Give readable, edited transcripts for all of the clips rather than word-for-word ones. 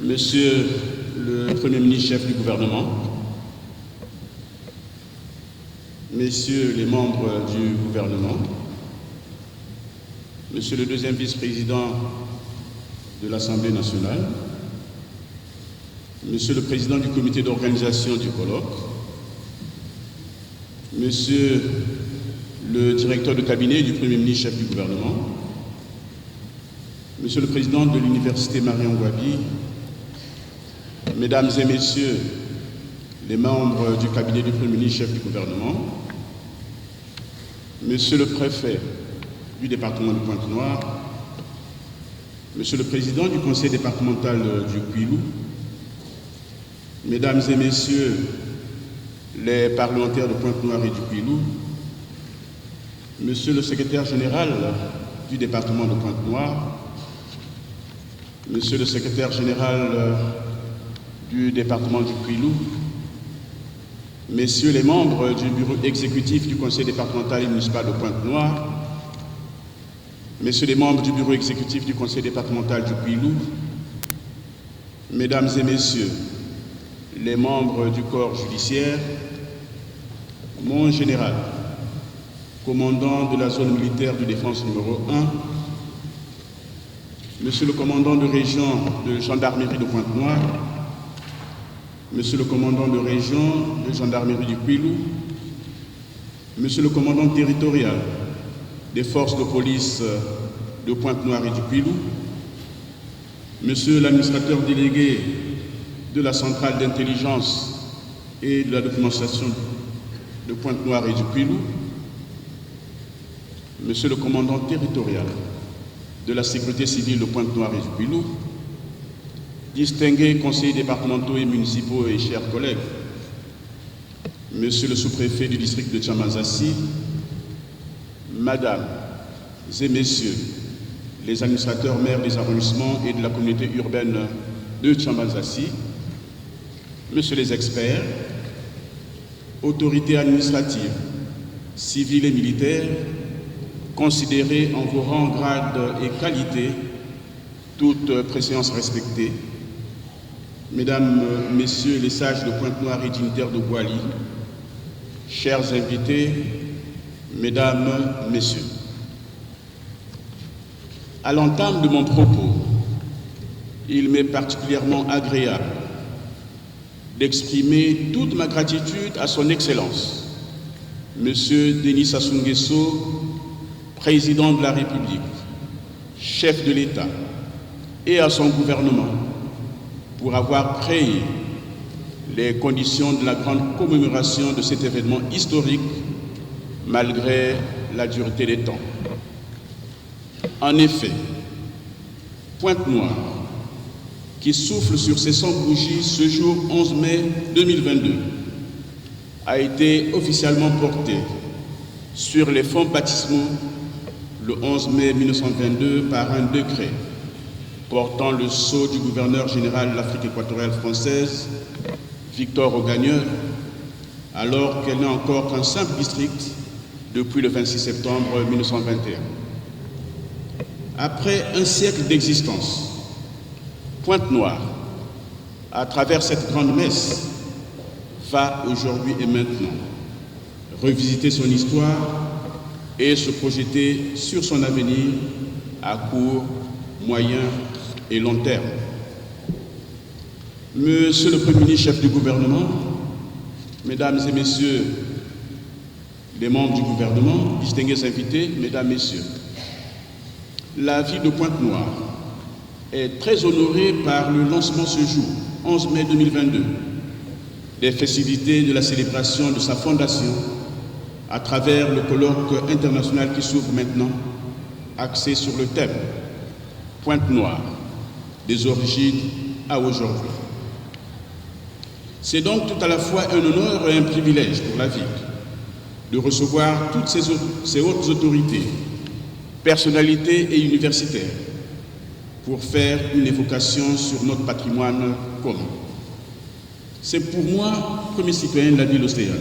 Monsieur le Premier ministre chef du gouvernement, Messieurs les membres du gouvernement, Monsieur le deuxième vice-président de l'Assemblée nationale, Monsieur le président du comité d'organisation du colloque, Monsieur le directeur de cabinet du Premier ministre chef du gouvernement, Monsieur le président de l'Université Marion Gouabi, Mesdames et Messieurs les membres du cabinet du Premier ministre chef du gouvernement, Monsieur le préfet du département de Pointe-Noire, Monsieur le président du conseil départemental du Kouilou, Mesdames et Messieurs les parlementaires de Pointe-Noire et du Kouilou, Monsieur le secrétaire général du département de Pointe-Noire, Monsieur le secrétaire général du département du Kouilou, Messieurs les membres du bureau exécutif du conseil départemental et municipal de Pointe-Noire, Messieurs les membres du bureau exécutif du conseil départemental du Kouilou, Mesdames et Messieurs les membres du corps judiciaire, mon général, commandant de la zone militaire de défense numéro 1, Monsieur le commandant de région de gendarmerie de Pointe-Noire, Monsieur le commandant de région de gendarmerie du Kouilou, Monsieur le commandant territorial des forces de police de Pointe-Noire et du Kouilou, Monsieur l'administrateur délégué de la centrale d'intelligence et de la documentation de Pointe-Noire et du Kouilou, Monsieur le commandant territorial de la sécurité civile de Pointe-Noire et du Kouilou, distingués conseillers départementaux et municipaux et chers collègues, Monsieur le sous-préfet du district de Tchamanzassi, Mesdames et Messieurs les administrateurs maires des arrondissements et de la communauté urbaine de Tchamanzassi, Messieurs les experts, autorités administratives, civiles et militaires, considérés en vos rangs, grades et qualités, toute préséance respectée, Mesdames, Messieurs les sages de Pointe-Noire et dignitaires de Boali, chers invités, Mesdames, Messieurs, à l'entame de mon propos, il m'est particulièrement agréable d'exprimer toute ma gratitude à son Excellence, Monsieur Denis Sassou Nguesso, Président de la République, chef de l'État, et à son gouvernement pour avoir créé les conditions de la grande commémoration de cet événement historique malgré la dureté des temps. En effet, Pointe-Noire, qui souffle sur ses 100 bougies ce jour 11 mai 2022, a été officiellement portée sur les fonds baptismaux le 11 mai 1922 par un décret portant le sceau du gouverneur général de l'Afrique équatoriale française, Victor Ogagneux, alors qu'elle n'est encore qu'un simple district depuis le 26 septembre 1921. Après un siècle d'existence, Pointe-Noire, à travers cette grande messe, va aujourd'hui et maintenant revisiter son histoire et se projeter sur son avenir à court, moyen et long terme. Monsieur le Premier ministre chef du gouvernement, Mesdames et Messieurs les membres du gouvernement, distingués invités, Mesdames, Messieurs, la ville de Pointe-Noire est très honorée par le lancement ce jour, 11 mai 2022, des festivités de la célébration de sa fondation à travers le colloque international qui s'ouvre maintenant, axé sur le thème Pointe-Noire, des origines à aujourd'hui. C'est donc tout à la fois un honneur et un privilège pour la ville de recevoir toutes ces hautes autorités, personnalités et universitaires pour faire une évocation sur notre patrimoine commun. C'est pour moi, premier citoyen de la ville océane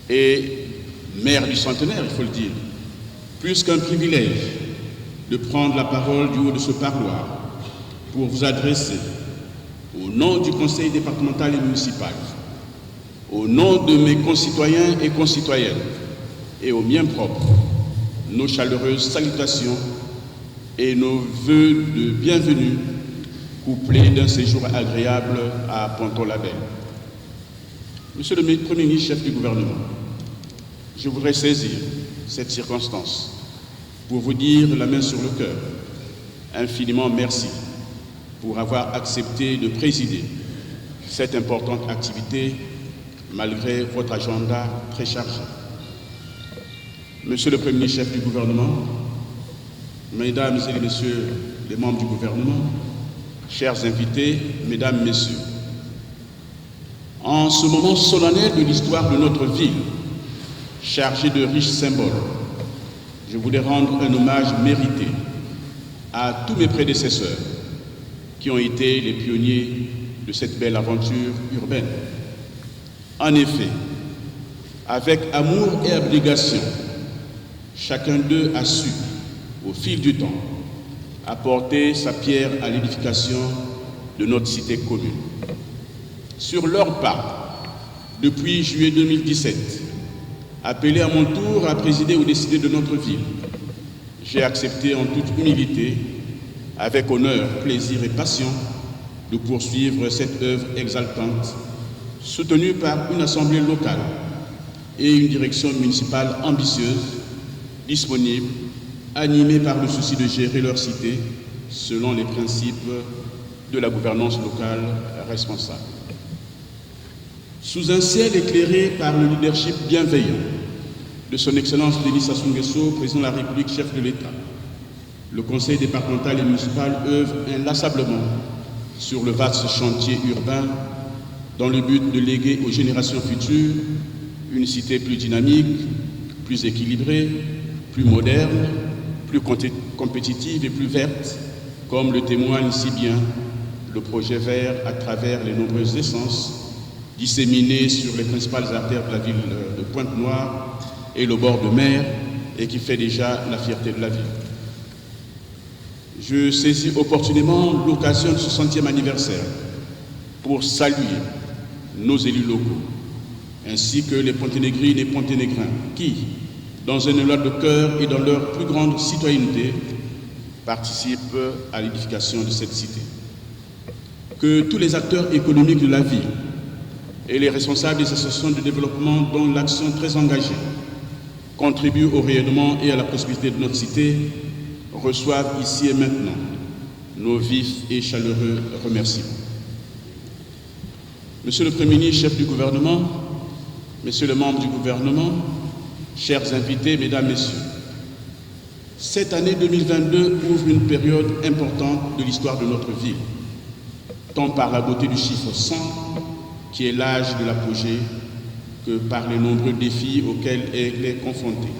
et maire du centenaire, il faut le dire, plus qu'un privilège de prendre la parole du haut de ce parloir pour vous adresser, au nom du conseil départemental et municipal, au nom de mes concitoyens et concitoyennes, et aux miens propres, nos chaleureuses salutations et nos vœux de bienvenue, couplés d'un séjour agréable à Ponton-la-Belle. Monsieur le Premier ministre, chef du gouvernement, je voudrais saisir cette circonstance pour vous dire, la main sur le cœur, infiniment merci pour avoir accepté de présider cette importante activité malgré votre agenda très chargé. Monsieur le Premier ministre, chef du gouvernement, Mesdames et Messieurs les membres du gouvernement, chers invités, Mesdames, Messieurs, en ce moment solennel de l'histoire de notre ville, chargé de riches symboles, je voulais rendre un hommage mérité à tous mes prédécesseurs qui ont été les pionniers de cette belle aventure urbaine. En effet, avec amour et abnégation, chacun d'eux a su, au fil du temps, apporter sa pierre à l'édification de notre cité commune. Sur leur part, depuis juillet 2017, appelé à mon tour à présider ou décider de notre ville, j'ai accepté en toute humilité, avec honneur, plaisir et passion, de poursuivre cette œuvre exaltante, soutenue par une assemblée locale et une direction municipale ambitieuse, disponible, animée par le souci de gérer leur cité selon les principes de la gouvernance locale responsable. Sous un ciel éclairé par le leadership bienveillant de son Excellence Denis Sassou Nguesso, président de la République, chef de l'État, le conseil départemental et municipal œuvre inlassablement sur le vaste chantier urbain dans le but de léguer aux générations futures une cité plus dynamique, plus équilibrée, plus moderne, plus compétitive et plus verte, comme le témoigne si bien le projet vert à travers les nombreuses essences disséminées sur les principales artères de la ville de Pointe-Noire et le bord de mer, et qui fait déjà la fierté de la ville. Je saisis opportunément l'occasion de ce 100e anniversaire pour saluer nos élus locaux, ainsi que les Ponténégrines et Ponténégrins qui, dans un élan de cœur et dans leur plus grande citoyenneté, participent à l'édification de cette cité. Que tous les acteurs économiques de la ville et les responsables des associations de développement dont l'action très engagée contribuent au rayonnement et à la prospérité de notre cité reçoivent ici et maintenant nos vifs et chaleureux remerciements. Monsieur le Premier ministre, chef du gouvernement, Messieurs les membres du gouvernement, chers invités, Mesdames, Messieurs, cette année 2022 ouvre une période importante de l'histoire de notre ville, tant par la beauté du chiffre 100, qui est l'âge de l'apogée, que par les nombreux défis auxquels elle est confrontée.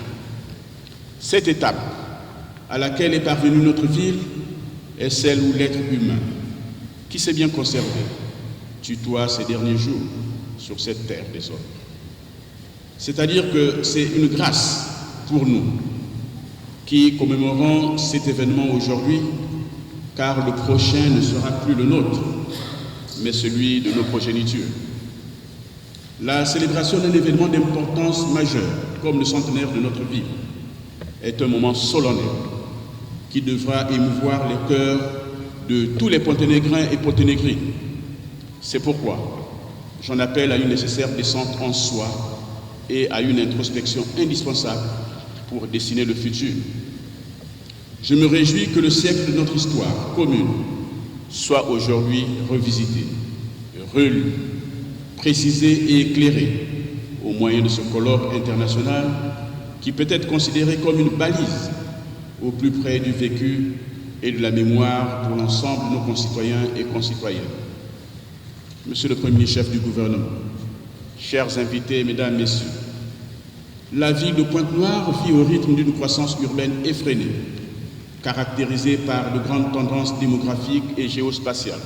Cette étape à laquelle est parvenue notre ville est celle où l'être humain, qui s'est bien conservé, tutoie ces derniers jours sur cette terre des hommes. C'est-à-dire que c'est une grâce pour nous qui commémorons cet événement aujourd'hui, car le prochain ne sera plus le nôtre, mais celui de nos progénitures. La célébration d'un événement d'importance majeure, comme le centenaire de notre ville, est un moment solennel qui devra émouvoir les cœurs de tous les Ponténégrins et Ponténégrines. C'est pourquoi j'en appelle à une nécessaire descente en soi et à une introspection indispensable pour dessiner le futur. Je me réjouis que le siècle de notre histoire commune soit aujourd'hui revisité, relu, précisé et éclairé au moyen de ce colloque international qui peut être considéré comme une balise au plus près du vécu et de la mémoire pour l'ensemble de nos concitoyens et concitoyennes. Monsieur le Premier chef du gouvernement, chers invités, Mesdames, Messieurs, la ville de Pointe-Noire vit au rythme d'une croissance urbaine effrénée, caractérisée par de grandes tendances démographiques et géospatiales.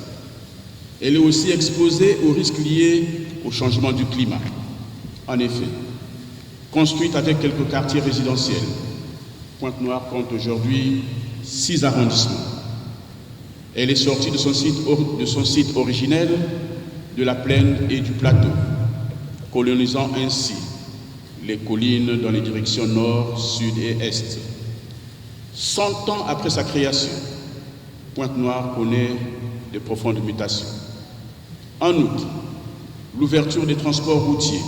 Elle est aussi exposée aux risques liés au changement du climat. En effet, construite avec quelques quartiers résidentiels, Pointe-Noire compte aujourd'hui 6 arrondissements. Elle est sortie de son site originel, de la plaine et du plateau, colonisant ainsi les collines dans les directions nord, sud et est. 100 ans après sa création, Pointe-Noire connaît de profondes mutations. En outre, l'ouverture des transports routiers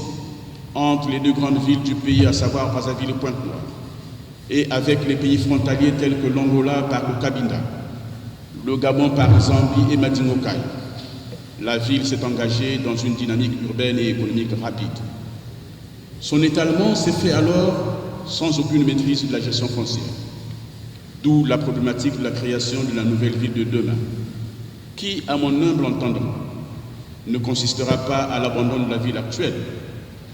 entre les deux grandes villes du pays, à savoir Brazzaville et Pointe-Noire, et avec les pays frontaliers tels que l'Angola par le Cabinda, le Gabon par Zambie et Madingokai, la ville s'est engagée dans une dynamique urbaine et économique rapide. Son étalement s'est fait alors sans aucune maîtrise de la gestion foncière, d'où la problématique de la création de la nouvelle ville de demain, qui, à mon humble entendement, ne consistera pas à l'abandon de la ville actuelle,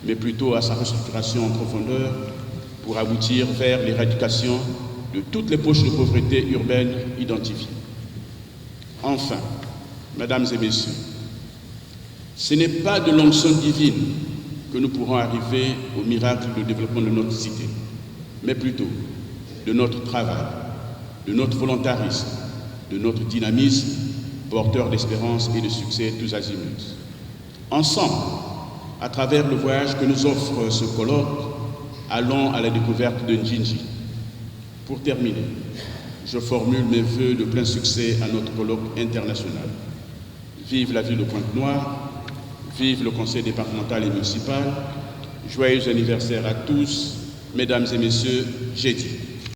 mais plutôt à sa restructuration en profondeur pour aboutir vers l'éradication de toutes les poches de pauvreté urbaine identifiées. Enfin, mesdames et messieurs, ce n'est pas de l'onction divine que nous pourrons arriver au miracle de développement de notre cité, mais plutôt de notre travail, de notre volontarisme, de notre dynamisme, porteur d'espérance et de succès tous azimuts. Ensemble, à travers le voyage que nous offre ce colloque, allons à la découverte de Njinji. Pour terminer, je formule mes vœux de plein succès à notre colloque international. Vive la ville de Pointe-Noire, vive le conseil départemental et municipal, joyeux anniversaire à tous, mesdames et messieurs, j'ai dit.